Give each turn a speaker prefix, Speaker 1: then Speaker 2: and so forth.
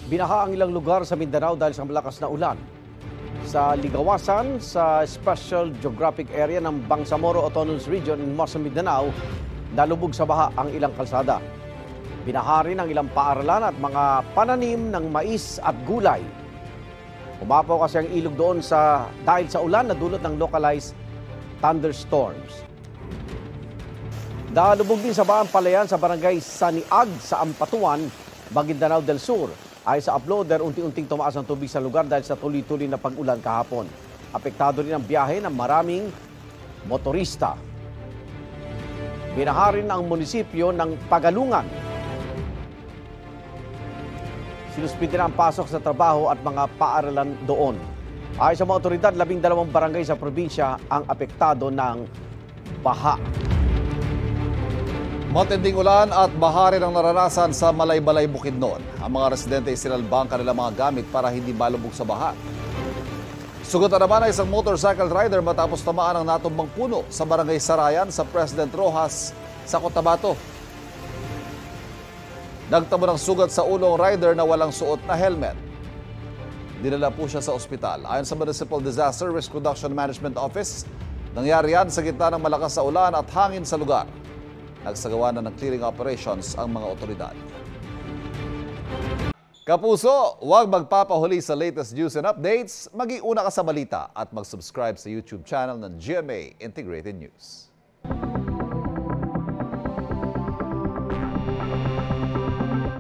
Speaker 1: Binaha ang ilang lugar sa Mindanao dahil sa malakas na ulan. Sa Ligawasan, sa Special Geographic Area ng Bangsamoro Autonomous Region in Mosa, Mindanao, nalubog sa baha ang ilang kalsada. Binaha rin ang ilang paaralan at mga pananim ng mais at gulay. Umapaw kasi ang ilog doon dahil sa ulan na dulot ng localized thunderstorms. Nalubog din sa baha ang palayan sa barangay Saniag sa Ampatuan, Maguindanao del Sur. Ayon sa uploader, unti-unting tumaas ang tubig sa lugar dahil sa tuloy-tuloy na pag-ulan kahapon. Apektado rin ang biyahe ng maraming motorista. Binaha rin ang munisipyo ng Pagalungan. Sinuspindi na ang pasok sa trabaho at mga paaralan doon. Ayon sa mga otoridad, 12 barangay sa probinsya ang apektado ng baha.
Speaker 2: Matinding ulan at baha rin ang naranasan sa Malay-Balay, Bukidnon. Ang mga residente isinalbang kanilang mga gamit para hindi malubog sa baha. Sugatan naman ay isang motorcycle rider matapos tamaan ang natumbang puno sa barangay Sarayan sa President Roxas sa Cotabato. Nagtamo ng sugat sa ulo ang rider na walang suot na helmet. Dinala po siya sa ospital. Ayon sa Municipal Disaster Risk Reduction Management Office, nangyari yan sa gitna ng malakas na ulan at hangin sa lugar. Nagsagawa na ng clearing operations ang mga otoridad. Kapuso, huwag magpapahuli sa latest news and updates. Mag-iuna ka sa balita at mag-subscribe sa YouTube channel ng GMA Integrated News.